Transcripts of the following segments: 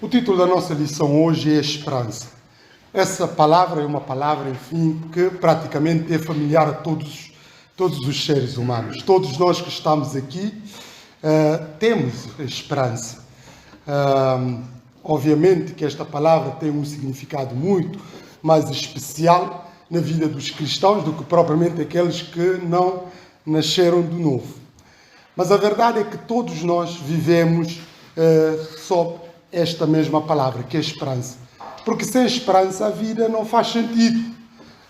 O título da nossa lição hoje é esperança. Essa palavra é uma palavra, enfim, que praticamente é familiar a todos os seres humanos. Todos nós que estamos aqui temos esperança. Obviamente que esta palavra tem um significado muito mais especial na vida dos cristãos do que propriamente aqueles que não nasceram de novo. Mas a verdade é que todos nós vivemos sob esta mesma palavra, que é esperança. Porque sem esperança a vida não faz sentido.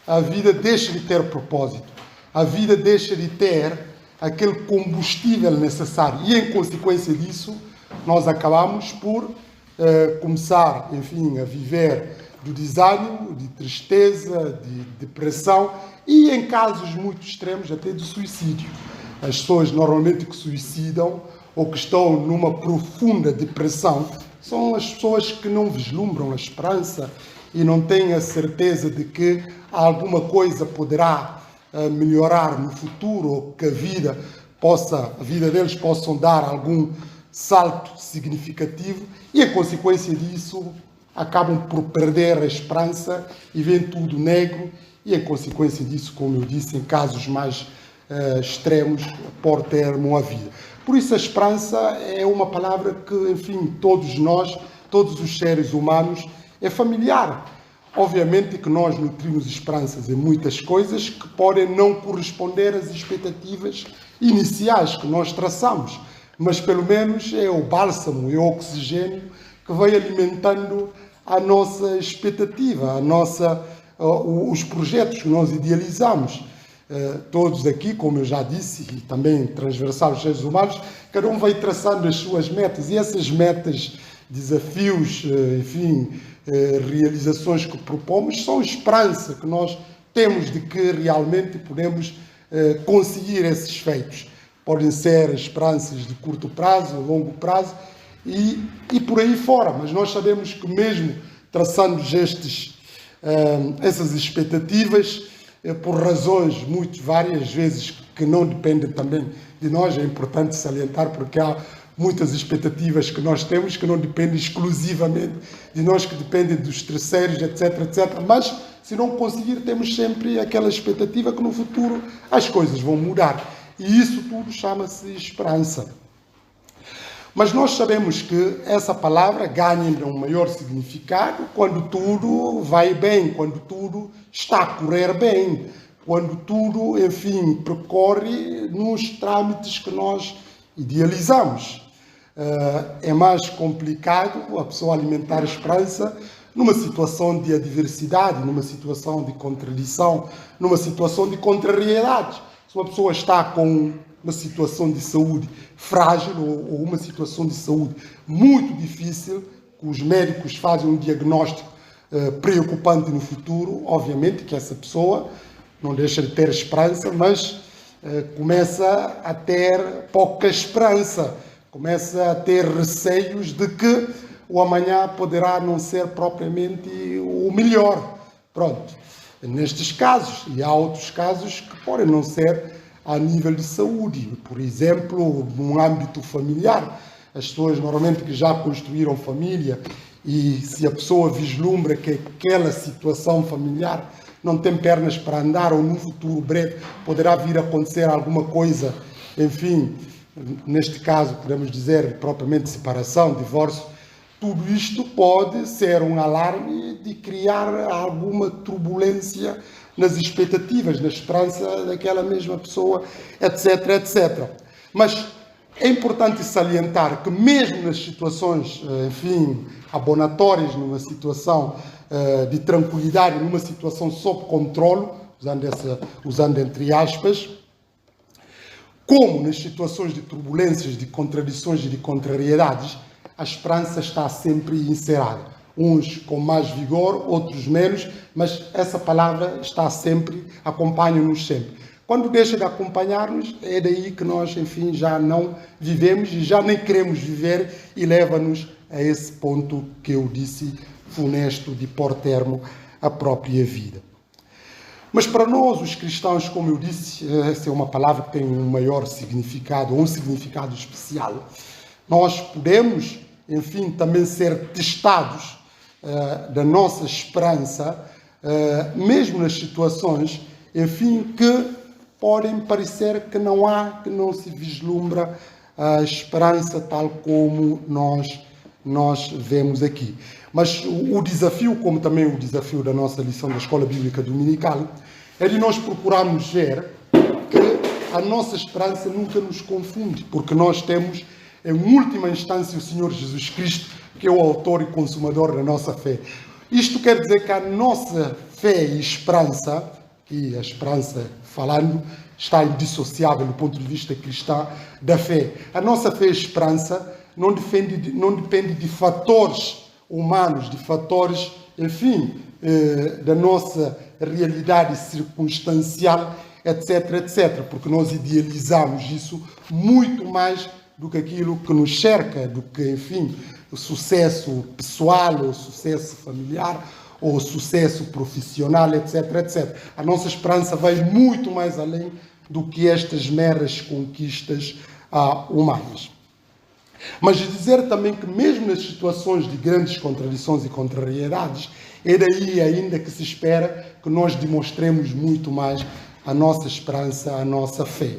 A vida deixa de ter propósito. A vida deixa de ter aquele combustível necessário. E em consequência disso, nós acabamos por começar, enfim, a viver do desânimo, de tristeza, de depressão e, em casos muito extremos, até de suicídio. As pessoas normalmente que suicidam ou que estão numa profunda depressão são as pessoas que não vislumbram a esperança e não têm a certeza de que alguma coisa poderá melhorar no futuro ou que a vida deles possa dar algum salto significativo e, em consequência disso, acabam por perder a esperança e veem tudo negro e, em consequência disso, como eu disse, em casos mais extremos, pôr termo à vida. Por isso a esperança é uma palavra que, enfim, todos nós, todos os seres humanos, é familiar. Obviamente que nós nutrimos esperanças em muitas coisas que podem não corresponder às expectativas iniciais que nós traçamos, mas pelo menos é o bálsamo, é o oxigênio que vai alimentando a nossa expectativa, os projetos que nós idealizamos. Todos aqui, como eu já disse, e também transversal aos seres humanos, cada um vai traçando as suas metas. E essas metas, desafios, enfim, realizações que propomos, são esperança que nós temos de que realmente podemos conseguir esses feitos. Podem ser esperanças de curto prazo, longo prazo e por aí fora. Mas nós sabemos que mesmo traçando essas expectativas, por razões muito várias vezes que não dependem também de nós, é importante salientar porque há muitas expectativas que nós temos que não dependem exclusivamente de nós, que dependem dos terceiros, etc, etc. Mas se não conseguir, temos sempre aquela expectativa que no futuro as coisas vão mudar. E isso tudo chama-se esperança. Mas nós sabemos que essa palavra ganha um maior significado quando tudo vai bem, quando tudo está a correr bem, quando tudo, enfim, percorre nos trâmites que nós idealizamos. É mais complicado a pessoa alimentar a esperança numa situação de adversidade, numa situação de contradição, numa situação de contrariedades. Se uma pessoa está com uma situação de saúde frágil ou uma situação de saúde muito difícil, que os médicos fazem um diagnóstico preocupante no futuro, obviamente que essa pessoa não deixa de ter esperança, mas começa a ter pouca esperança, começa a ter receios de que o amanhã poderá não ser propriamente o melhor. Pronto, nestes casos, e há outros casos que podem não ser a nível de saúde, por exemplo, no âmbito familiar. As pessoas normalmente que já construíram família e se a pessoa vislumbra que aquela situação familiar não tem pernas para andar ou num futuro breve poderá vir a acontecer alguma coisa, enfim, neste caso podemos dizer propriamente separação, divórcio, tudo isto pode ser um alarme de criar alguma turbulência nas expectativas, na esperança daquela mesma pessoa, etc, etc. Mas é importante salientar que mesmo nas situações, enfim, abonatórias, numa situação de tranquilidade, numa situação sob controle, usando entre aspas, como nas situações de turbulências, de contradições e de contrariedades, a esperança está sempre encerrada. Uns com mais vigor, outros menos, mas essa palavra está sempre, acompanha-nos sempre. Quando deixa de acompanhar-nos, é daí que nós, enfim, já não vivemos e já nem queremos viver e leva-nos a esse ponto que eu disse, funesto, de pôr termo à própria vida. Mas para nós, os cristãos, como eu disse, essa é uma palavra que tem um maior significado, um significado especial. Nós podemos, enfim, também ser testados da nossa esperança, mesmo nas situações, enfim, que podem parecer que não há, que não se vislumbra a esperança tal como nós vemos aqui. Mas o desafio, como também o desafio da nossa lição da Escola Bíblica Dominical, é de nós procurarmos ver que a nossa esperança nunca nos confunde, porque nós temos, em última instância, o Senhor Jesus Cristo, que é o autor e consumador da nossa fé. Isto quer dizer que a nossa fé e esperança, que a esperança, falando, está indissociável do ponto de vista cristão da fé. A nossa fé e esperança não depende de fatores humanos, de fatores, enfim, da nossa realidade circunstancial, etc, etc, porque nós idealizamos isso muito mais do que aquilo que nos cerca, do que, enfim, o sucesso pessoal, ou o sucesso familiar, ou o sucesso profissional, etc, etc. A nossa esperança vai muito mais além do que estas meras conquistas humanas. Mas dizer também que mesmo nas situações de grandes contradições e contrariedades, é daí ainda que se espera que nós demonstremos muito mais a nossa esperança, a nossa fé.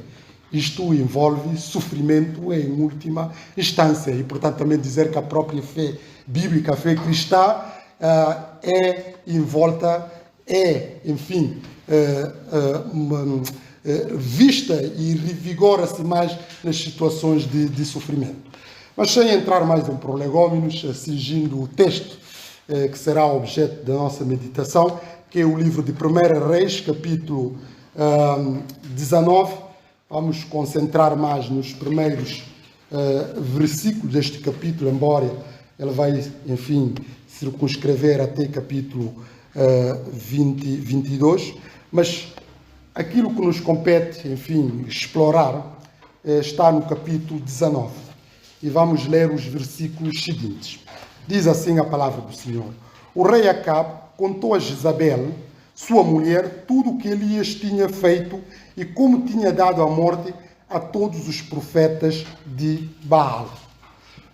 Isto envolve sofrimento em última instância e, portanto, também dizer que a própria fé bíblica, a fé cristã, é envolta, enfim, vista e revigora-se mais nas situações de sofrimento. Mas sem entrar mais em prolegômenos, cingindo o texto que será objeto da nossa meditação, que é o livro de 1 Reis, capítulo 19, vamos concentrar mais nos primeiros versículos deste capítulo, embora ele vai, enfim, circunscrever até capítulo 22, mas aquilo que nos compete, enfim, explorar, está no capítulo 19. E vamos ler os versículos seguintes. Diz assim a palavra do Senhor. O rei Acabe contou a Jezabel, sua mulher, tudo o que Elias tinha feito e como tinha dado a morte a todos os profetas de Baal.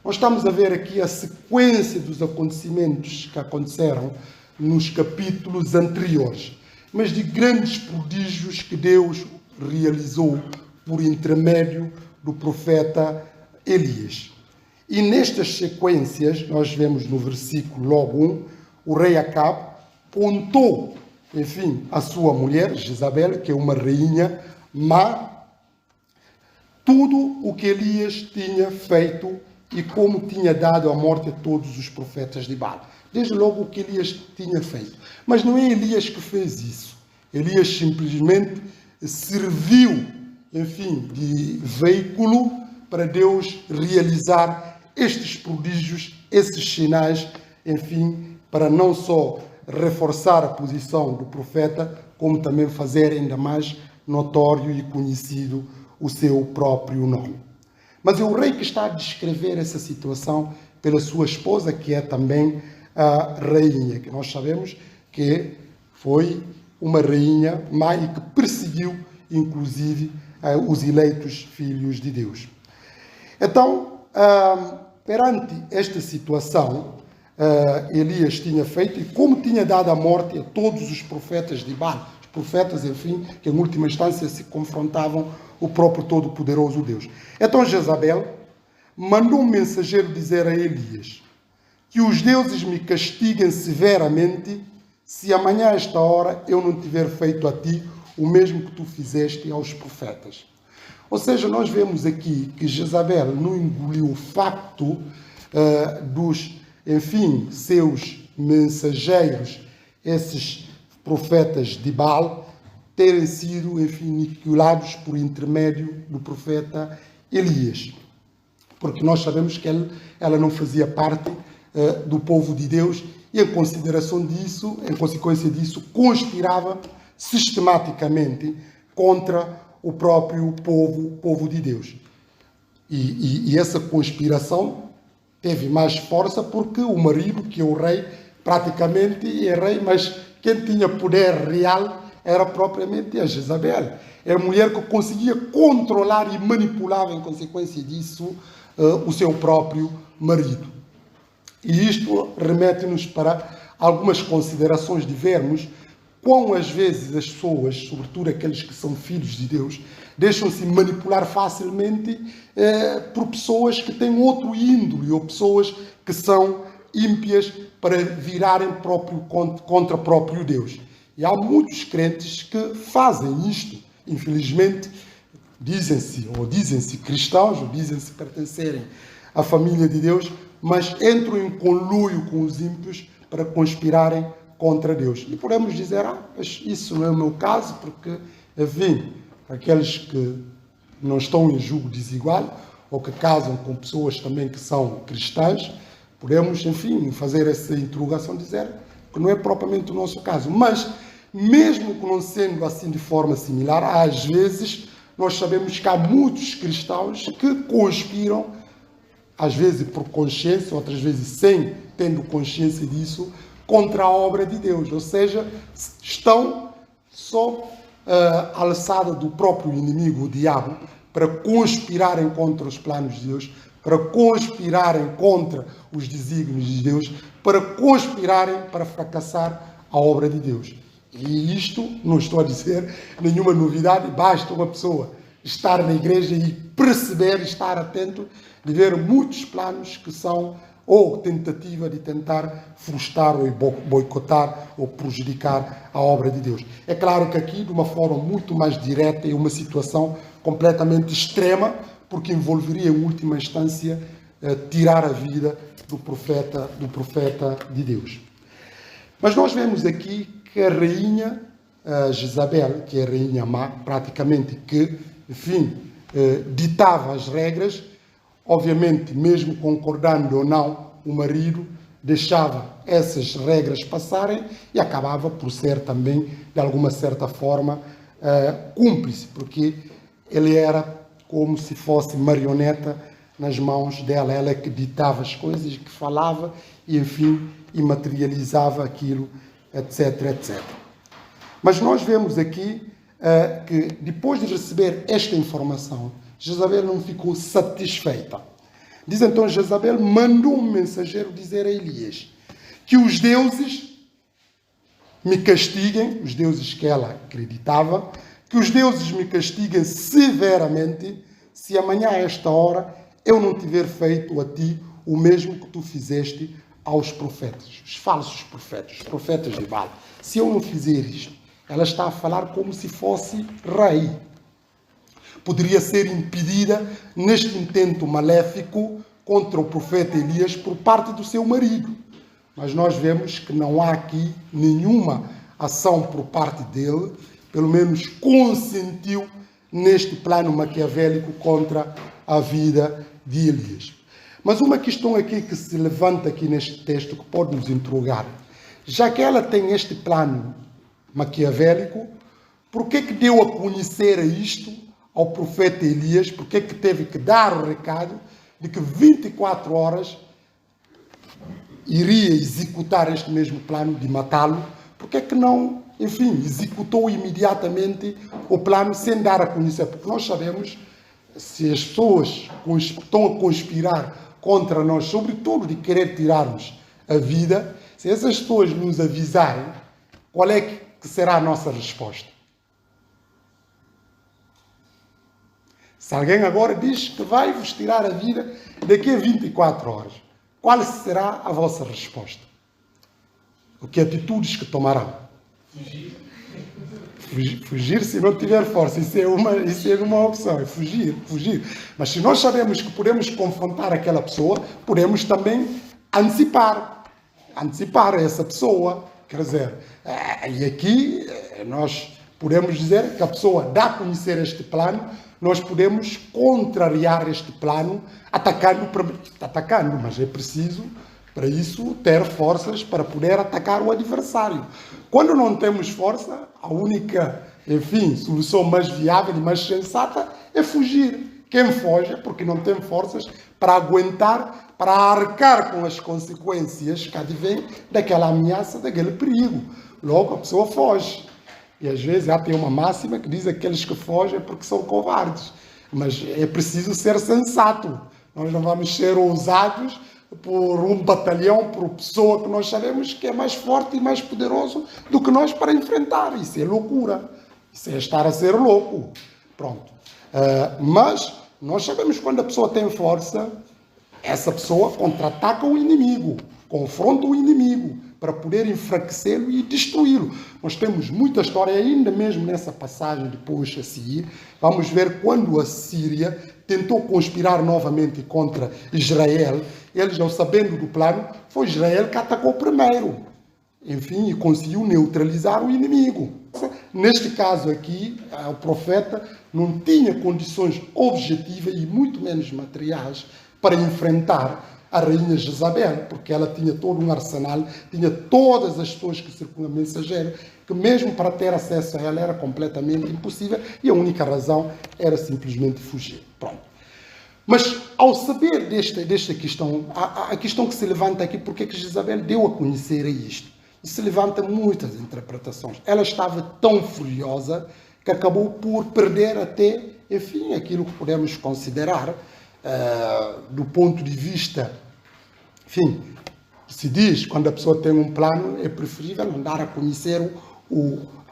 Nós estamos a ver aqui a sequência dos acontecimentos que aconteceram nos capítulos anteriores, mas de grandes prodígios que Deus realizou por intermédio do profeta Elias. E nestas sequências, nós vemos no versículo logo 1, o rei Acabe contou, enfim, a sua mulher, Jezabel, que é uma rainha má, tudo o que Elias tinha feito e como tinha dado a morte a todos os profetas de Baal. Desde logo o que Elias tinha feito. Mas não é Elias que fez isso. Elias simplesmente serviu, enfim, de veículo para Deus realizar estes prodígios, esses sinais, enfim, para não só reforçar a posição do profeta, como também fazer ainda mais notório e conhecido o seu próprio nome. Mas é o rei que está a descrever essa situação pela sua esposa, que é também a rainha, que nós sabemos que foi uma rainha má e que perseguiu, inclusive, os eleitos filhos de Deus. Então, perante esta situação, Elias tinha feito e como tinha dado a morte a todos os profetas de Baal, os profetas, enfim, que em última instância se confrontavam o próprio Todo-Poderoso Deus. Então Jezabel mandou um mensageiro dizer a Elias que os deuses me castiguem severamente se amanhã a esta hora eu não tiver feito a ti o mesmo que tu fizeste aos profetas. Ou seja, nós vemos aqui que Jezabel não engoliu o facto dos, enfim, seus mensageiros, esses profetas de Baal, terem sido, enfim, aniquilados por intermédio do profeta Elias. Porque nós sabemos que ela não fazia parte do povo de Deus e, em consequência disso, conspirava sistematicamente contra o próprio povo de Deus. E essa conspiração teve mais força porque o marido, que é o rei, praticamente é rei, mas quem tinha poder real era propriamente a Jezabel. É a mulher que conseguia controlar e manipular, em consequência disso, o seu próprio marido. E isto remete-nos para algumas considerações de vermos quão às vezes as pessoas, sobretudo aqueles que são filhos de Deus, deixam-se manipular facilmente por pessoas que têm outro índole ou pessoas que são ímpias para virarem contra o próprio Deus. E há muitos crentes que fazem isto, infelizmente, dizem-se cristãos, ou dizem-se pertencerem à família de Deus, mas entram em conluio com os ímpios para conspirarem contra Deus. E podemos dizer, mas isso não é o meu caso, porque, enfim, aqueles que não estão em julgo desigual, ou que casam com pessoas também que são cristãs, podemos, enfim, fazer essa interrogação, dizer que não é propriamente o nosso caso. Mas, mesmo que não sendo assim de forma similar, às vezes nós sabemos que há muitos cristãos que conspiram, às vezes por consciência, outras vezes sem tendo consciência disso, contra a obra de Deus. Ou seja, estão sob a alçada do próprio inimigo, o diabo, para conspirarem contra os planos de Deus, para conspirarem contra os desígnios de Deus, para conspirarem para fracassar a obra de Deus. E isto, não estou a dizer nenhuma novidade, basta uma pessoa estar na igreja e perceber, estar atento, de ver muitos planos que são ou tentativa de tentar frustrar ou boicotar ou prejudicar a obra de Deus. É claro que aqui, de uma forma muito mais direta, é uma situação completamente extrema, porque envolveria, em última instância, tirar a vida do profeta de Deus. Mas nós vemos aqui que a rainha Jezabel, que é a rainha má, praticamente que, enfim, ditava as regras. Obviamente, mesmo concordando ou não, o marido deixava essas regras passarem e acabava por ser também, de alguma certa forma, cúmplice, porque ele era como se fosse marioneta nas mãos dela. Ela é que ditava as coisas, que falava e, enfim, e materializava aquilo, etc, etc. Mas nós vemos aqui que, depois de receber esta informação, Jezabel não ficou satisfeita. Diz então Jezabel, mandou um mensageiro dizer a Elias que os deuses me castiguem, os deuses que ela acreditava, que os deuses me castiguem severamente se amanhã a esta hora eu não tiver feito a ti o mesmo que tu fizeste aos profetas, os falsos profetas, os profetas de Baal. Se eu não fizer isto, ela está a falar como se fosse rei. Poderia ser impedida neste intento maléfico contra o profeta Elias por parte do seu marido. Mas nós vemos que não há aqui nenhuma ação por parte dele, pelo menos consentiu neste plano maquiavélico contra a vida de Elias. Mas uma questão aqui que se levanta aqui neste texto que pode nos interrogar. Já que ela tem este plano maquiavélico, por que deu a conhecer isto ao profeta Elias? Por que teve que dar o recado de que 24 horas iria executar este mesmo plano de matá-lo? Por que não, enfim, executou imediatamente o plano sem dar a conhecer? Porque nós sabemos, se as pessoas estão a conspirar contra nós, sobretudo de querer tirar-nos a vida, se essas pessoas nos avisarem, qual é que será a nossa resposta? Se alguém agora diz que vai vos tirar a vida daqui a 24 horas, qual será a vossa resposta? O que atitudes que tomarão? Fugir se não tiver força. Isso é uma opção, é fugir. Mas se nós sabemos que podemos confrontar aquela pessoa, podemos também antecipar essa pessoa. Quer dizer, e aqui nós podemos dizer que a pessoa dá a conhecer este plano, nós podemos contrariar este plano atacando, mas é preciso, para isso, ter forças para poder atacar o adversário. Quando não temos força, a única, enfim, solução mais viável e mais sensata é fugir. Quem foge é porque não tem forças para aguentar, para arcar com as consequências que advêm daquela ameaça, daquele perigo. Logo, a pessoa foge. E às vezes já tem uma máxima que diz que aqueles que fogem é porque são covardes. Mas é preciso ser sensato. Nós não vamos ser ousados por um batalhão, por pessoa que nós sabemos que é mais forte e mais poderoso do que nós para enfrentar. Isso é loucura. Isso é estar a ser louco. Pronto. Mas nós sabemos que quando a pessoa tem força, essa pessoa contra-ataca o inimigo, confronta o inimigo para poder enfraquecê-lo e destruí-lo. Nós temos muita história, ainda mesmo nessa passagem depois a seguir, vamos ver quando a Síria tentou conspirar novamente contra Israel, eles não sabendo do plano, foi Israel que atacou primeiro. Enfim, e conseguiu neutralizar o inimigo. Neste caso aqui, o profeta não tinha condições objetivas e muito menos materiais para enfrentar a rainha Jezabel, porque ela tinha todo um arsenal, tinha todas as pessoas que circulam mensageiro, que mesmo para ter acesso a ela era completamente impossível e a única razão era simplesmente fugir. Pronto. Mas ao saber desta questão, a questão que se levanta aqui, porque é que Jezabel deu a conhecer a isto? E se levanta muitas interpretações. Ela estava tão furiosa que acabou por perder até, enfim, aquilo que podemos considerar do ponto de vista, enfim, se diz, quando a pessoa tem um plano, é preferível andar a conhecer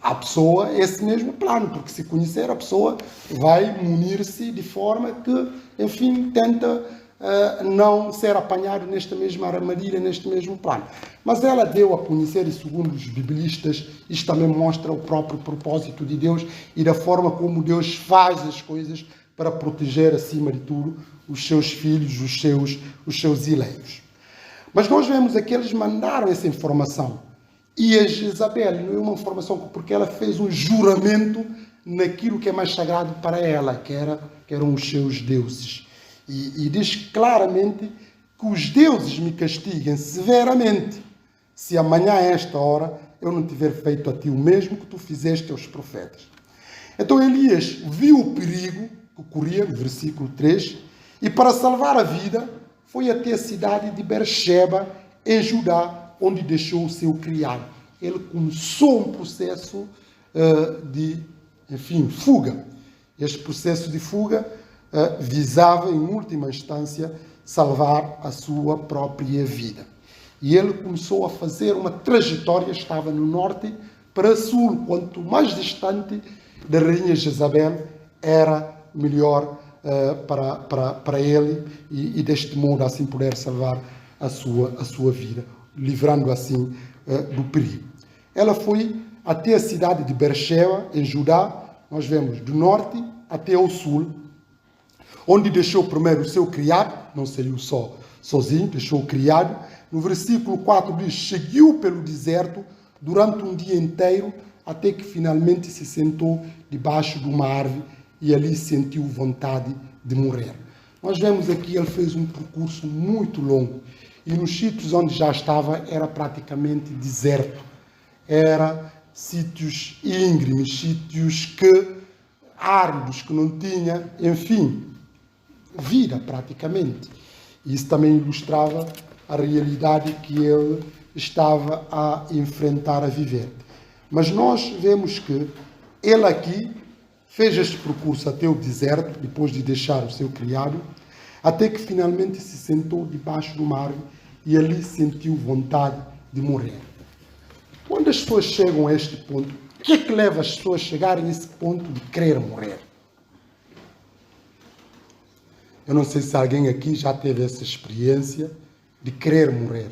a pessoa esse mesmo plano, porque se conhecer a pessoa vai munir-se de forma que, enfim, tenta não ser apanhado nesta mesma armadilha, neste mesmo plano. Mas ela deu a conhecer, e segundo os biblistas, isto também mostra o próprio propósito de Deus e da forma como Deus faz as coisas para proteger, acima de tudo, os seus filhos, os seus eleitos. Mas nós vemos aqui, eles mandaram essa informação. E a Jezabel não é uma informação porque ela fez um juramento naquilo que é mais sagrado para ela, que eram os seus deuses. E diz claramente que os deuses me castiguem severamente se amanhã a esta hora eu não tiver feito a ti o mesmo que tu fizeste aos profetas. Então Elias viu o perigo que corria, no versículo 3, e para salvar a vida foi até a cidade de Beersheba, em Judá, onde deixou o seu criado. Ele começou um processo de, enfim, fuga. Este processo de fuga visava, em última instância, salvar a sua própria vida. E ele começou a fazer uma trajetória, estava no norte para sul. Quanto mais distante da rainha Jezabel, era melhor para ele e deste modo assim poder salvar a sua vida, livrando assim do perigo. Ela foi até a cidade de Beersheba, em Judá, nós vemos do norte até ao sul, onde deixou primeiro o seu criado, não saiu sozinho, deixou o criado. No versículo 4 diz, seguiu pelo deserto durante um dia inteiro, até que finalmente se sentou debaixo de uma árvore e ali sentiu vontade de morrer. Nós vemos aqui, ele fez um percurso muito longo e nos sítios onde já estava era praticamente deserto. Era sítios íngremes, sítios áridos, que não tinha, enfim, vida praticamente. Isso também ilustrava a realidade que ele estava a enfrentar, a viver. Mas nós vemos que ele aqui fez este percurso até o deserto, depois de deixar o seu criado, até que finalmente se sentou debaixo de uma árvore e ali sentiu vontade de morrer. Quando as pessoas chegam a este ponto, o que é que leva as pessoas a chegarem a esse ponto de querer morrer? Eu não sei se alguém aqui já teve essa experiência de querer morrer.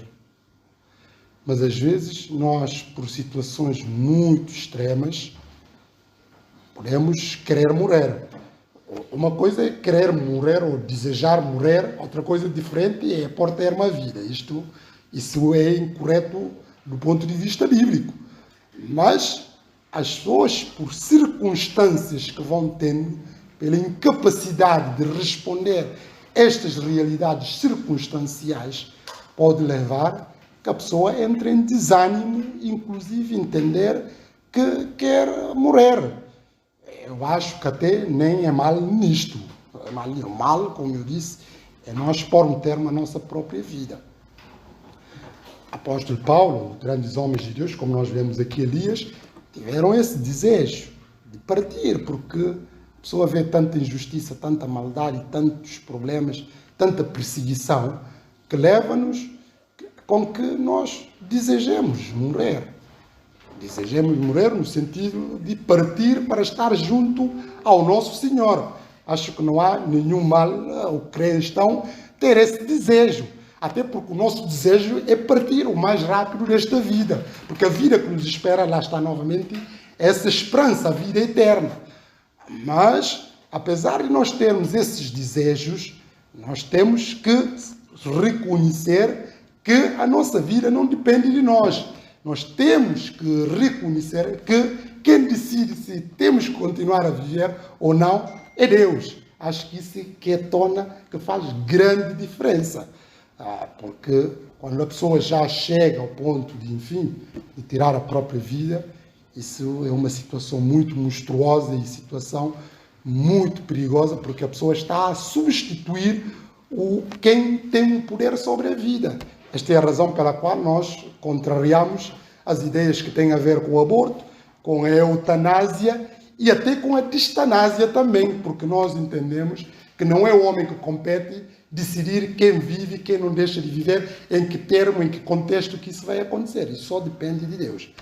Mas às vezes nós, por situações muito extremas, podemos querer morrer. Uma coisa é querer morrer ou desejar morrer, outra coisa diferente é pôr termo à vida. Isso é incorreto do ponto de vista bíblico. Mas as pessoas, por circunstâncias que vão tendo, pela incapacidade de responder a estas realidades circunstanciais, pode levar que a pessoa entre em desânimo, inclusive entender que quer morrer. Eu acho que até nem é mal nisto. É mal, como eu disse, é nós pôr um termo à nossa própria vida. Apóstolo Paulo, grandes homens de Deus, como nós vemos aqui, Elias, tiveram esse desejo de partir, porque a pessoa vê tanta injustiça, tanta maldade, tantos problemas, tanta perseguição, que leva-nos com que nós desejemos morrer. Desejemos morrer no sentido de partir para estar junto ao nosso Senhor. Acho que não há nenhum mal o cristão ter esse desejo. Até porque o nosso desejo é partir o mais rápido desta vida. Porque a vida que nos espera, lá está novamente, essa esperança, a vida eterna. Mas, apesar de nós termos esses desejos, nós temos que reconhecer que a nossa vida não depende de nós. Nós temos que reconhecer que quem decide se temos que continuar a viver ou não é Deus. Acho que isso que faz grande diferença. Porque quando a pessoa já chega ao ponto de, enfim, de tirar a própria vida, isso é uma situação muito monstruosa e situação muito perigosa, porque a pessoa está a substituir quem tem o poder sobre a vida. Esta é a razão pela qual nós contrariamos as ideias que têm a ver com o aborto, com a eutanásia e até com a distanásia também, porque nós entendemos que não é o homem que compete decidir quem vive e quem não deixa de viver, em que termo, em que contexto que isso vai acontecer. Isso só depende de Deus.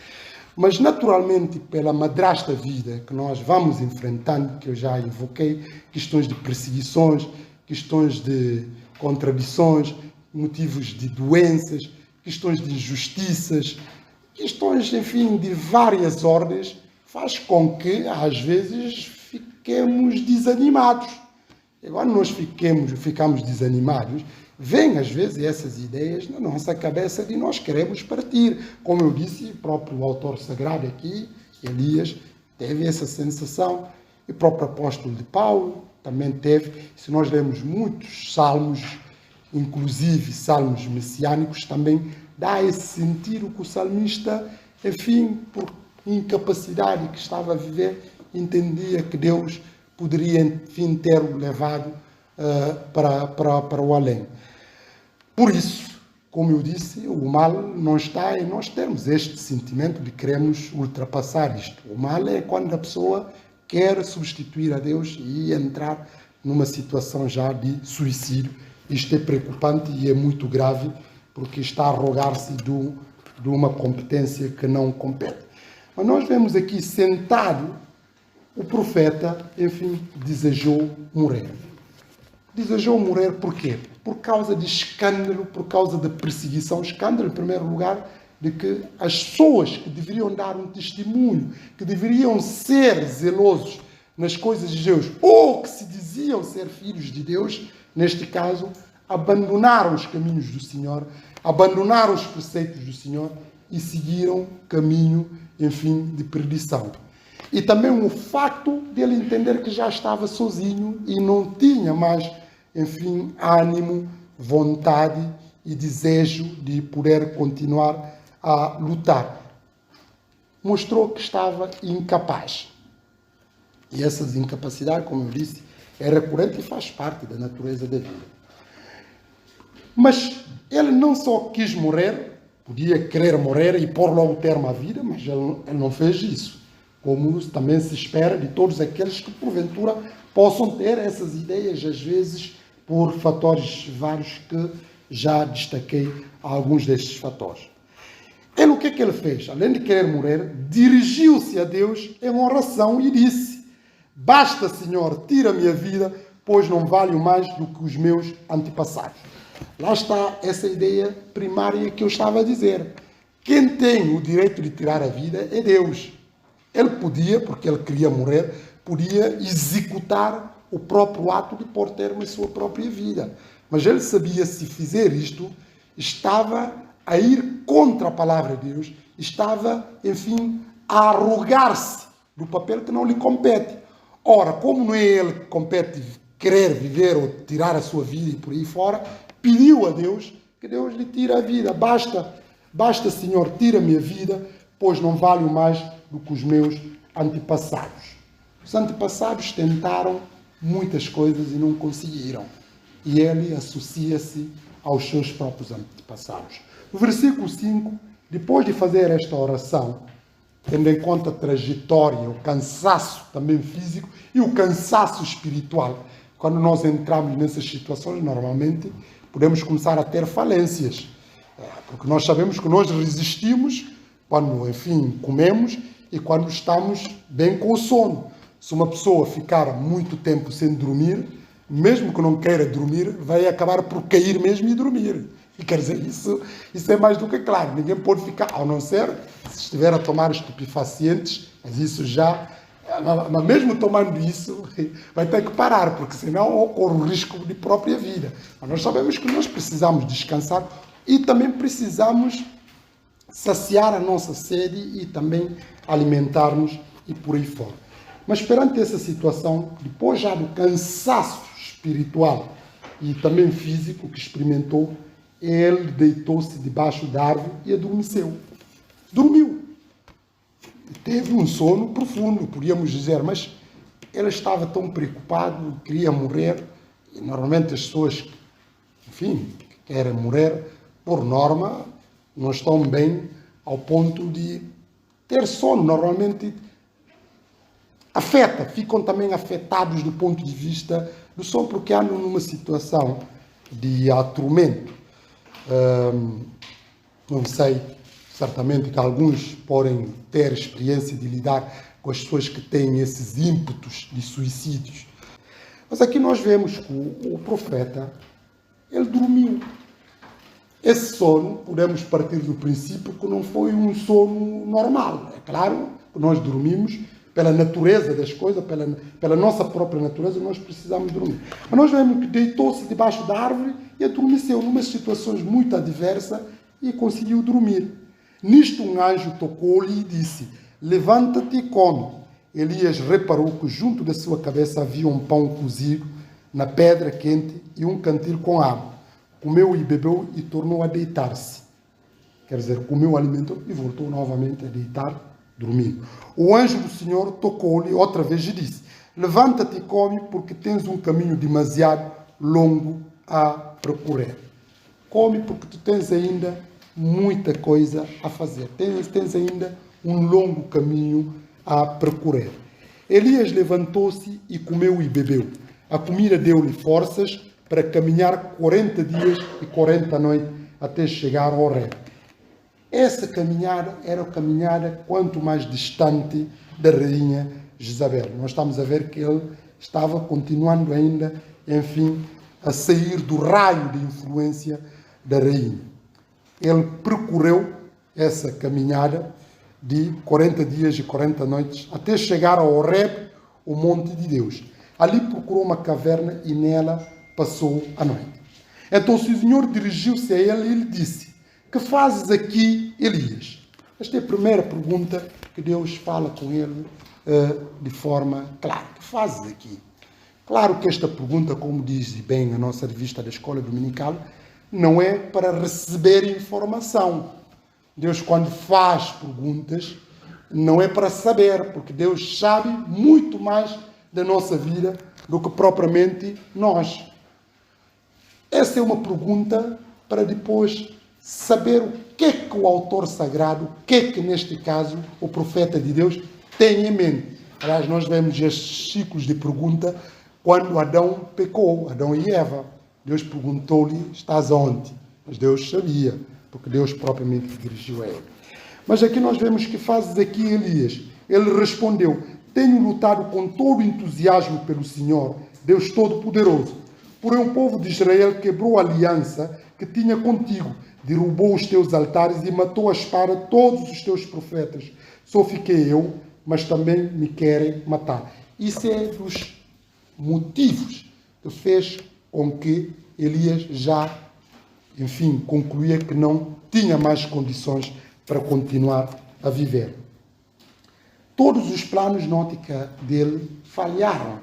Mas, naturalmente, pela madrasta vida que nós vamos enfrentando, que eu já invoquei, questões de perseguições, questões de contradições, motivos de doenças, questões de injustiças, questões, enfim, de várias ordens, faz com que, às vezes, fiquemos desanimados. E quando nós ficamos desanimados, vêm, às vezes, essas ideias na nossa cabeça de nós queremos partir. Como eu disse, o próprio autor sagrado aqui, Elias, teve essa sensação. E o próprio apóstolo de Paulo também teve. Se nós lemos muitos salmos, inclusive salmos messiânicos, também dá esse sentido que o salmista, enfim, por incapacidade que estava a viver, entendia que Deus poderia, enfim, ter-o levado para o além. Por isso, como eu disse, o mal não está em nós termos este sentimento de queremos ultrapassar isto. O mal é quando a pessoa quer substituir a Deus e entrar numa situação já de suicídio. Isto é preocupante e é muito grave, porque está a arrogar-se de uma competência que não compete. Mas nós vemos aqui sentado, o profeta, enfim, desejou morrer. Desejou morrer por quê? Por causa de escândalo, por causa de perseguição. Escândalo, em primeiro lugar, de que as pessoas que deveriam dar um testemunho, que deveriam ser zelosos nas coisas de Deus, ou que se diziam ser filhos de Deus, neste caso, abandonaram os caminhos do Senhor, abandonaram os preceitos do Senhor e seguiram caminho, enfim, de perdição. E também o facto de ele entender que já estava sozinho e não tinha mais, enfim, ânimo, vontade e desejo de poder continuar a lutar. Mostrou que estava incapaz. E essa incapacidade, como eu disse, é recorrente e faz parte da natureza da vida. Mas ele não só quis morrer, podia querer morrer e pôr logo termo à vida, mas ele não fez isso. Como também se espera de todos aqueles que, porventura, possam ter essas ideias, às vezes, por fatores vários que já destaquei alguns destes fatores. Ele, o que é que ele fez? Além de querer morrer, dirigiu-se a Deus em oração e disse: basta, Senhor, tira-me a vida, pois não valho mais do que os meus antepassados. Lá está essa ideia primária que eu estava a dizer. Quem tem o direito de tirar a vida é Deus. Ele podia, porque ele queria morrer, podia executar o próprio ato de pôr termo à sua própria vida. Mas ele sabia, se fizer isto, estava a ir contra a palavra de Deus, estava, enfim, a arrogar-se do papel que não lhe compete. Ora, como não é ele que compete querer viver ou tirar a sua vida e por aí fora, pediu a Deus que Deus lhe tire a vida. Basta, Senhor, tira-me a vida, pois não valho mais do que os meus antepassados. Os antepassados tentaram muitas coisas e não conseguiram. E ele associa-se aos seus próprios antepassados. No versículo 5, depois de fazer esta oração, tendo em conta a trajetória, o cansaço também físico e o cansaço espiritual, quando nós entramos nessas situações, normalmente podemos começar a ter falências. Porque nós sabemos que nós resistimos quando, enfim, comemos e quando estamos bem com o sono. Se uma pessoa ficar muito tempo sem dormir, mesmo que não queira dormir, vai acabar por cair mesmo e dormir. E quer dizer, isso é mais do que claro. Ninguém pode ficar, ao não ser se estiver a tomar estupefacientes, mas isso já... Mas mesmo tomando isso, vai ter que parar, porque senão ocorre o risco de própria vida. Mas nós sabemos que nós precisamos descansar e também precisamos saciar a nossa sede e também alimentar-nos e por aí fora. Mas perante essa situação, depois já do cansaço espiritual e também físico que experimentou, ele deitou-se debaixo da árvore e adormeceu. Dormiu. Teve um sono profundo, podíamos dizer, mas ele estava tão preocupado, queria morrer. E normalmente as pessoas, enfim, que querem morrer, por norma, não estão bem ao ponto de ter sono. Normalmente ficam também afetados do ponto de vista do sono, porque andam numa situação de atormento. Não sei, certamente que alguns podem ter experiência de lidar com as pessoas que têm esses ímpetos de suicídios. Mas aqui nós vemos que o profeta, ele dormiu. Esse sono, podemos partir do princípio que não foi um sono normal. É claro que nós dormimos pela natureza das coisas, pela nossa própria natureza, nós precisamos dormir. Mas nós vemos que deitou-se debaixo da árvore e adormeceu numa situações muito adversas e conseguiu dormir. Nisto um anjo tocou-lhe e disse: levanta-te e come. Elias reparou que junto da sua cabeça havia um pão cozido na pedra quente e um cantil com água. Comeu e bebeu e tornou a deitar-se. Quer dizer, comeu, alimentou e voltou novamente a deitar, dormindo. O anjo do Senhor tocou-lhe outra vez e disse: levanta-te e come, porque tens um caminho demasiado longo a percorrer. Come, porque tu tens ainda muita coisa a fazer. Tens ainda um longo caminho a percorrer. Elias levantou-se e comeu e bebeu. A comida deu-lhe forças para caminhar 40 dias e 40 noites até chegar ao Horebe. Essa caminhada era a caminhada quanto mais distante da rainha Jezabel. Nós estamos a ver que ele estava continuando ainda, enfim, a sair do raio de influência da rainha. Ele percorreu essa caminhada de 40 dias e 40 noites até chegar ao Horebe, o monte de Deus. Ali procurou uma caverna e nela passou a noite. Então o Senhor dirigiu-se a ele e lhe disse: que fazes aqui, Elias? Esta é a primeira pergunta que Deus fala com ele de forma clara. Que fazes aqui? Claro que esta pergunta, como diz bem a nossa revista da Escola Dominical, não é para receber informação. Deus, quando faz perguntas, não é para saber, porque Deus sabe muito mais da nossa vida do que propriamente nós. Essa é uma pergunta para depois saber o que é que o autor sagrado, o que é que neste caso o profeta de Deus tem em mente. Aliás, nós vemos estes ciclos de pergunta quando Adão pecou, Adão e Eva. Deus perguntou-lhe: estás onde? Mas Deus sabia, porque Deus propriamente dirigiu a ele. Mas aqui nós vemos que fazes aqui, Elias. Ele respondeu: tenho lutado com todo entusiasmo pelo Senhor, Deus Todo-Poderoso. Porém o povo de Israel quebrou a aliança que tinha contigo, derrubou os teus altares e matou a espada todos os teus profetas. Só fiquei eu, mas também me querem matar. Isso é dos motivos que fez com que Elias já, enfim, concluía que não tinha mais condições para continuar a viver. Todos os planos na ótica dele falharam.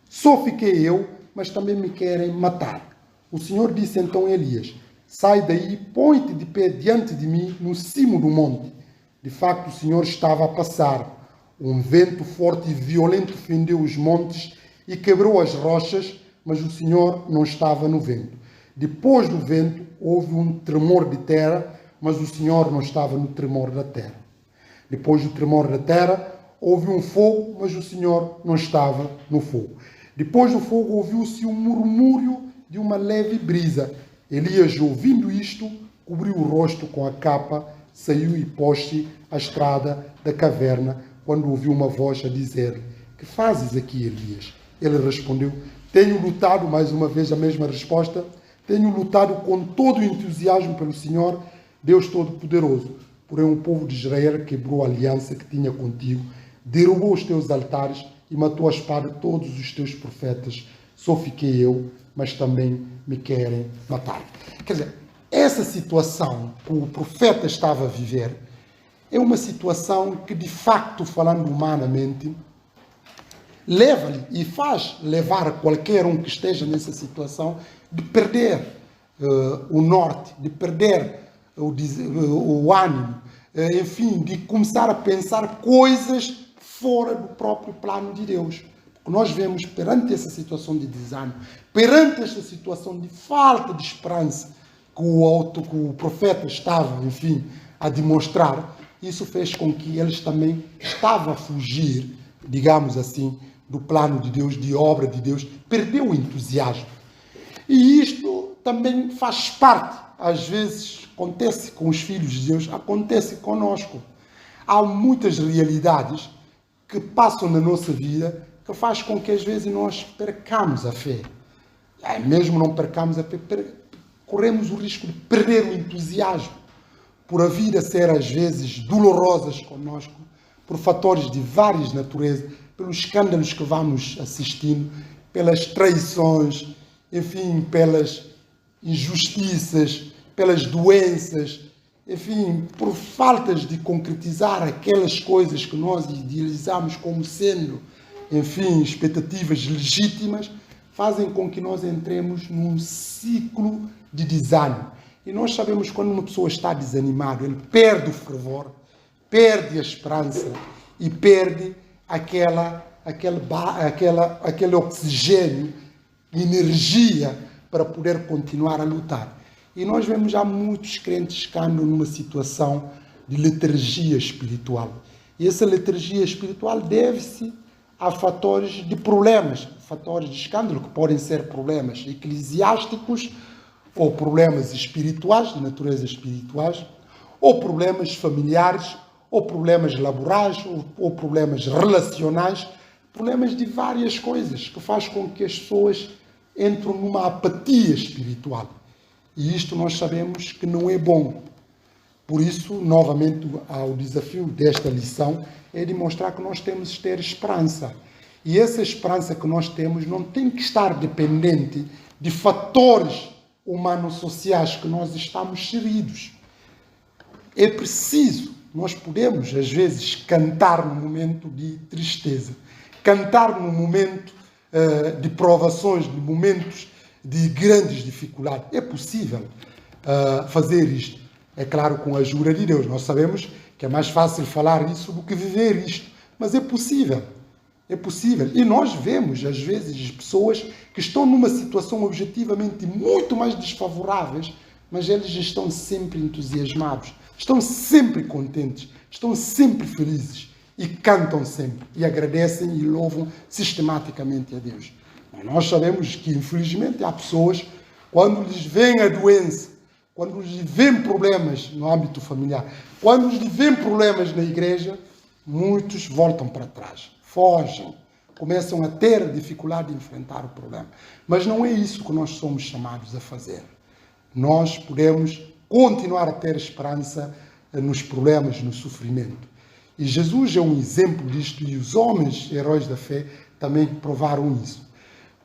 Só fiquei eu, mas também me querem matar. O Senhor disse então a Elias: sai daí, põe-te de pé diante de mim no cimo do monte. De facto, o Senhor estava a passar. Um vento forte e violento fendeu os montes e quebrou as rochas, mas o Senhor não estava no vento. Depois do vento, houve um tremor de terra, mas o Senhor não estava no tremor da terra. Depois do tremor da terra, houve um fogo, mas o Senhor não estava no fogo. Depois do fogo, ouviu-se um murmúrio de uma leve brisa. Elias, ouvindo isto, cobriu o rosto com a capa, saiu e pôs-se à estrada da caverna, quando ouviu uma voz a dizer: que fazes aqui, Elias? Ele respondeu: tenho lutado, mais uma vez a mesma resposta, tenho lutado com todo o entusiasmo pelo Senhor, Deus Todo-Poderoso. Porém o povo de Israel quebrou a aliança que tinha contigo, derrubou os teus altares e matou a espada todos os teus profetas. Só fiquei eu, mas também me querem matar. Quer dizer, essa situação que o profeta estava a viver é uma situação que, de facto, falando humanamente, leva-lhe e faz levar qualquer um que esteja nessa situação de perder o norte, de perder o ânimo, enfim, de começar a pensar coisas fora do próprio plano de Deus. Porque nós vemos perante essa situação de desânimo, perante essa situação de falta de esperança que o profeta estava, enfim, a demonstrar, isso fez com que eles também estavam a fugir, digamos assim, do plano de Deus, de obra de Deus, perdeu o entusiasmo. E isto também faz parte, às vezes, acontece com os filhos de Deus, acontece conosco. Há muitas realidades que passam na nossa vida que faz com que, às vezes, nós percamos a fé. Mesmo não percamos a fé, corremos o risco de perder o entusiasmo por a vida ser, às vezes, dolorosas conosco, por fatores de várias naturezas, pelos escândalos que vamos assistindo, pelas traições, enfim, pelas injustiças, pelas doenças, enfim, por faltas de concretizar aquelas coisas que nós idealizamos como sendo, enfim, expectativas legítimas, fazem com que nós entremos num ciclo de desânimo. E nós sabemos que quando uma pessoa está desanimada, ele perde o fervor, perde a esperança e perde aquele oxigênio, energia para poder continuar a lutar. E nós vemos já muitos crentes que andam numa situação de letargia espiritual. E essa letargia espiritual deve-se a fatores de problemas, fatores de escândalo, que podem ser problemas eclesiásticos, ou problemas espirituais, de natureza espirituais, ou problemas familiares, ou problemas laborais, ou problemas relacionais, problemas de várias coisas, que faz com que as pessoas entrem numa apatia espiritual. E isto nós sabemos que não é bom. Por isso, novamente, o desafio desta lição é demonstrar que nós temos que ter esperança. E essa esperança que nós temos não tem que estar dependente de fatores humano-sociais que nós estamos inseridos. É preciso, nós podemos, às vezes, cantar no momento de tristeza, cantar no momento de provações, de momentos de grandes dificuldades. É possível fazer isto. É claro, com a ajuda de Deus. Nós sabemos que é mais fácil falar isso do que viver isto. Mas é possível. É possível. E nós vemos, às vezes, pessoas que estão numa situação objetivamente muito mais desfavoráveis, mas eles estão sempre entusiasmados, estão sempre contentes, estão sempre felizes e cantam sempre e agradecem e louvam sistematicamente a Deus. Mas nós sabemos que, infelizmente, há pessoas, quando lhes vem a doença, quando lhes vem problemas no âmbito familiar, quando lhes vem problemas na igreja, muitos voltam para trás, fogem, começam a ter dificuldade de enfrentar o problema. Mas não é isso que nós somos chamados a fazer. Nós podemos continuar a ter esperança nos problemas, no sofrimento. E Jesus é um exemplo disto, e os homens, heróis da fé, também provaram isso.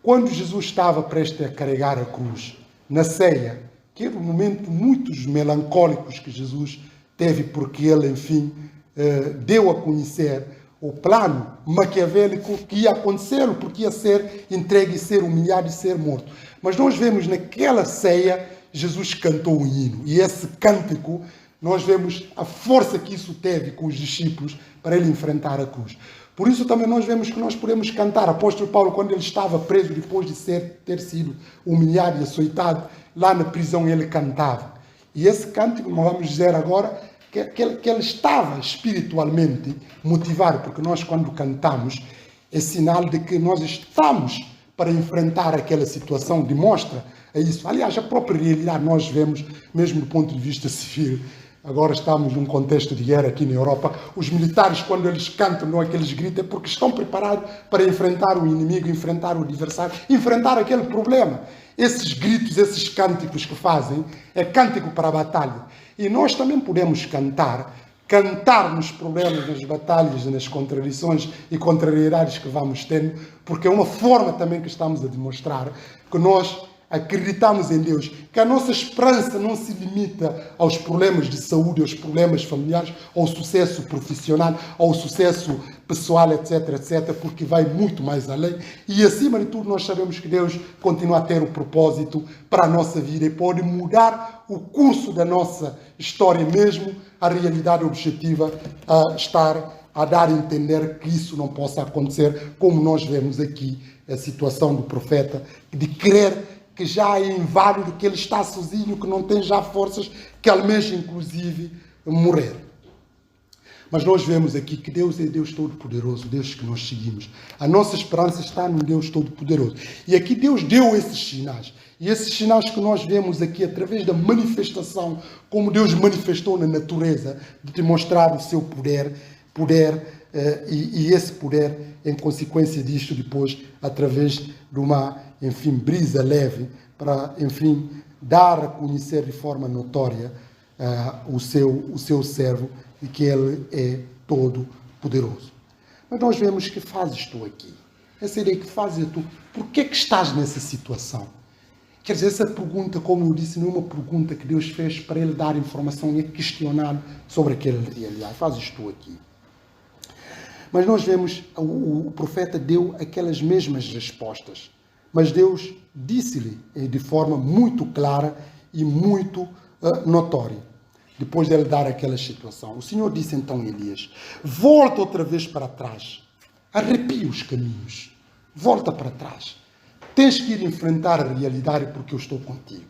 Quando Jesus estava prestes a carregar a cruz, na ceia, que era um momento muito melancólico que Jesus teve, porque ele, enfim, deu a conhecer o plano maquiavélico que ia acontecer, porque ia ser entregue e ser humilhado e ser morto. Mas nós vemos naquela ceia, Jesus cantou um hino. E esse cântico, nós vemos a força que isso teve com os discípulos para ele enfrentar a cruz. Por isso também nós vemos que nós podemos cantar. Apóstolo Paulo, quando ele estava preso, depois de ter sido humilhado e açoitado, lá na prisão ele cantava. E esse cântico, nós vamos dizer agora, que ele estava espiritualmente motivado, porque nós, quando cantamos, é sinal de que nós estamos para enfrentar aquela situação, demonstra a isso. Aliás, a própria realidade nós vemos, mesmo do ponto de vista civil, agora estamos num contexto de guerra aqui na Europa, os militares, quando eles cantam, não aqueles gritos, é porque estão preparados para enfrentar o inimigo, enfrentar o adversário, enfrentar aquele problema. Esses gritos, esses cânticos que fazem, é cântico para a batalha. E nós também podemos cantar nos problemas, nas batalhas, nas contradições e contrariedades que vamos tendo, porque é uma forma também que estamos a demonstrar que nós acreditamos em Deus, que a nossa esperança não se limita aos problemas de saúde, aos problemas familiares, ao sucesso profissional, ao sucesso pessoal, etc, etc, porque vai muito mais além. E acima de tudo nós sabemos que Deus continua a ter o propósito para a nossa vida e pode mudar o curso da nossa história mesmo, a realidade objetiva a estar a dar a entender que isso não possa acontecer, como nós vemos aqui a situação do profeta, de crer que já é inválido, que ele está sozinho, que não tem já forças, que almeja inclusive morrer. Mas nós vemos aqui que Deus é Deus Todo-Poderoso, Deus que nós seguimos. A nossa esperança está no Deus Todo-Poderoso. E aqui Deus deu esses sinais. E esses sinais que nós vemos aqui, através da manifestação, como Deus manifestou na natureza, de demonstrar o seu poder, e esse poder, em consequência disto, depois, através de uma, enfim, brisa leve, para, enfim, dar a conhecer de forma notória o seu servo e que ele é todo poderoso. Mas nós vemos que fazes tu aqui. Essa ideia que fazes tu, por que estás nessa situação? Quer dizer, essa pergunta, como eu disse, não é uma pergunta que Deus fez para ele dar informação e questionar sobre aquele realidade. Fazes tu aqui. Mas nós vemos, o profeta deu aquelas mesmas respostas. Mas Deus disse-lhe de forma muito clara e muito notória. Depois de ele dar aquela situação. O Senhor disse então a Elias, volta outra vez para trás. Arrepia os caminhos. Volta para trás. Tens que ir enfrentar a realidade porque eu estou contigo.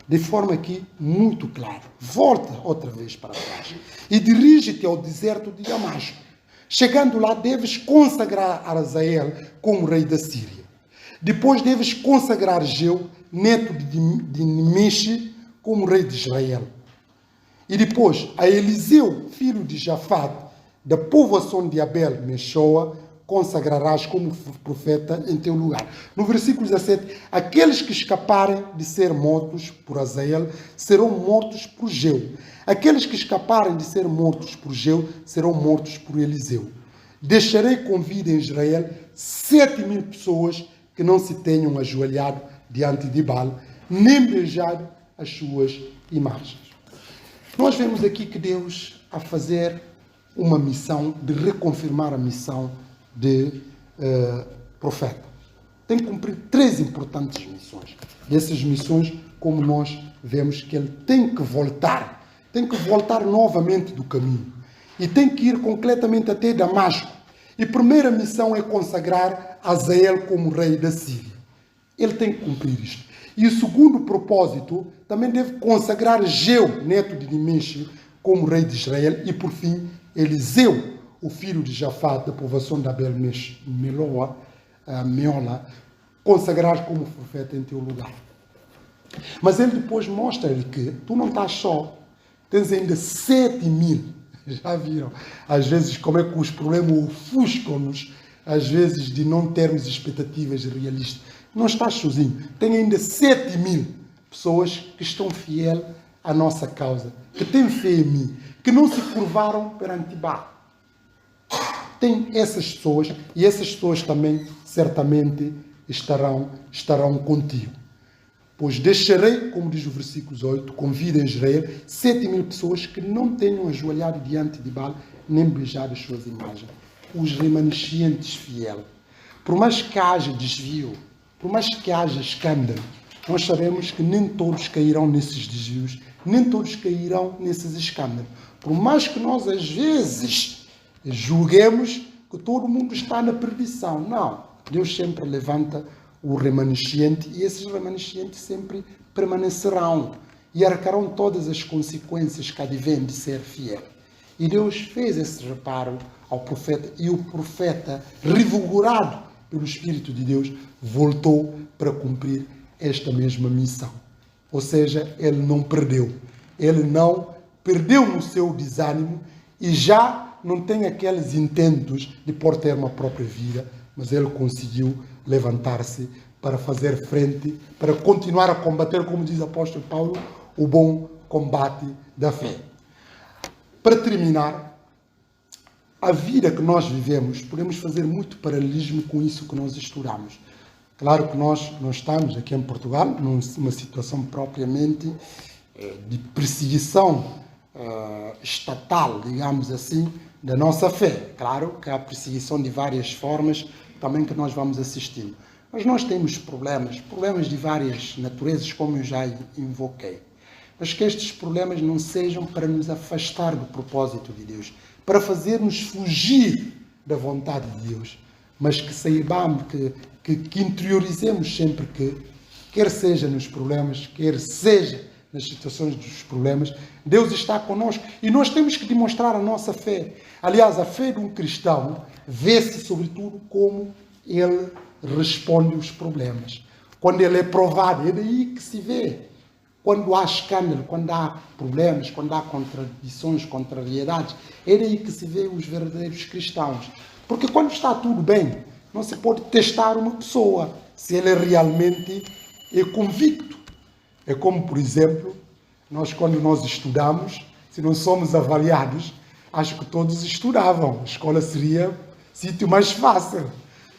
De forma aqui muito clara. Volta outra vez para trás. E dirige-te ao deserto de Damasco. Chegando lá, deves consagrar Azael como rei da Síria. Depois deves consagrar Jeu, neto de Nimshi, como rei de Israel. E depois, a Eliseu, filho de Jafate, da povoação de Abel-Meshoa, consagrarás como profeta em teu lugar. No versículo 17, aqueles que escaparem de ser mortos por Azael serão mortos por Jeu. Aqueles que escaparem de ser mortos por Jeu serão mortos por Eliseu. Deixarei com vida em Israel 7.000 pessoas que não se tenham ajoelhado diante de Baal, nem beijado as suas imagens. Nós vemos aqui que Deus, a fazer uma missão, de reconfirmar a missão de profeta, tem que cumprir 3 importantes missões. E essas missões, como nós vemos que ele tem que voltar novamente do caminho. E tem que ir completamente até Damasco. E a primeira missão é consagrar Azael como rei da Síria. Ele tem que cumprir isto. E o segundo propósito, também deve consagrar Jeu, neto de Nimshi, como rei de Israel. E por fim, Eliseu, o filho de Jafate, da povoação de Abel-Mehola, consagrar como profeta em teu lugar. Mas ele depois mostra-lhe que tu não estás só. Tens ainda 7.000. Já viram? Às vezes, como é que os problemas ofuscam-nos, às vezes, de não termos expectativas realistas. Não estás sozinho. Tem ainda 7.000 pessoas que estão fiéis à nossa causa, que têm fé em mim, que não se curvaram perante Baal. Tem essas pessoas, e essas pessoas também, certamente, estarão contigo. Pois deixarei, como diz o versículo 8, com vida em Israel, 7.000 pessoas que não tenham ajoelhado diante de Baal, nem beijado as suas imagens. Os remanescentes fiéis. Por mais que haja desvio, por mais que haja escândalo, nós sabemos que nem todos cairão nesses desvios, nem todos cairão nesses escândalos. Por mais que nós, às vezes, julguemos que todo mundo está na perdição. Não. Deus sempre levanta o remanescente, e esses remanescentes sempre permanecerão e arcarão todas as consequências que advêm de ser fiel. E Deus fez esse reparo ao profeta, e o profeta, revigorado pelo Espírito de Deus, voltou para cumprir esta mesma missão. Ou seja, ele não perdeu. Ele não perdeu no seu desânimo e já não tem aqueles intentos de pôr termo à própria vida, mas ele conseguiu levantar-se para fazer frente, para continuar a combater, como diz o apóstolo Paulo, o bom combate da fé. Para terminar, a vida que nós vivemos, podemos fazer muito paralelismo com isso que nós estudamos. Claro que nós não estamos aqui em Portugal numa situação propriamente de perseguição estatal, digamos assim, da nossa fé. Claro que há perseguição de várias formas também que nós vamos assistindo. Mas nós temos problemas de várias naturezas, como eu já invoquei. Mas que estes problemas não sejam para nos afastar do propósito de Deus, para fazer-nos fugir da vontade de Deus, mas que saibamos, que interiorizemos sempre que, quer seja nos problemas, quer seja nas situações dos problemas, Deus está conosco e nós temos que demonstrar a nossa fé. Aliás, a fé de um cristão vê-se sobretudo como ele responde aos problemas. Quando ele é provado, é daí que se vê. Quando há escândalo, quando há problemas, quando há contradições, contrariedades, é daí que se vê os verdadeiros cristãos. Porque quando está tudo bem, não se pode testar uma pessoa se ele realmente é convicto. É como, por exemplo, quando nós estudamos, se não somos avaliados, acho que todos estudavam. A escola seria o sítio mais fácil.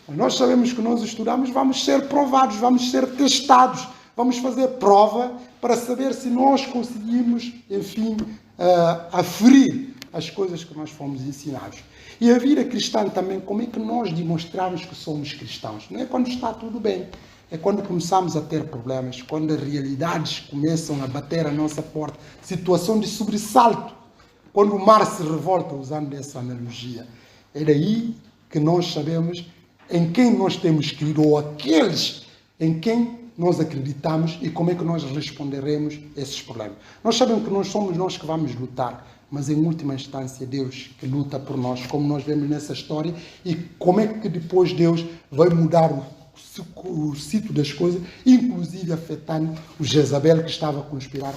Nós sabemos que nós estudamos, vamos ser provados, vamos ser testados, vamos fazer prova para saber se nós conseguimos, enfim, aferir as coisas que nós fomos ensinados. E a vida cristã também, como é que nós demonstramos que somos cristãos? Não é quando está tudo bem, é quando começamos a ter problemas, quando as realidades começam a bater à nossa porta, situação de sobressalto, quando o mar se revolta, usando essa analogia. É daí que nós sabemos em quem nós temos crido, ou aqueles em quem nós acreditamos e como é que nós responderemos a esses problemas. Nós sabemos que não somos nós que vamos lutar, mas em última instância Deus que luta por nós, como nós vemos nessa história, e como é que depois Deus vai mudar o sítio das coisas, inclusive afetando o Jezabel que estava a conspirar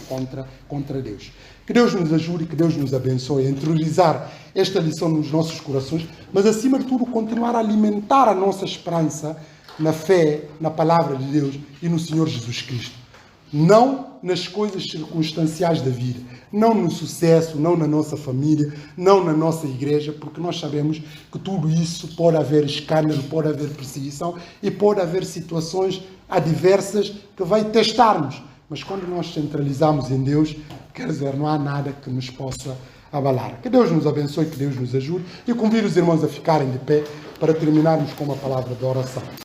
contra Deus. Que Deus nos ajude e que Deus nos abençoe a interiorizar esta lição nos nossos corações, mas acima de tudo continuar a alimentar a nossa esperança na fé, na palavra de Deus e no Senhor Jesus Cristo. Não nas coisas circunstanciais da vida, não no sucesso, não na nossa família, não na nossa igreja, porque nós sabemos que tudo isso pode haver escândalo, pode haver perseguição e pode haver situações adversas que vai testar-nos. Mas quando nós centralizamos em Deus, quer dizer, não há nada que nos possa abalar. Que Deus nos abençoe, que Deus nos ajude e convido os irmãos a ficarem de pé para terminarmos com uma palavra de oração.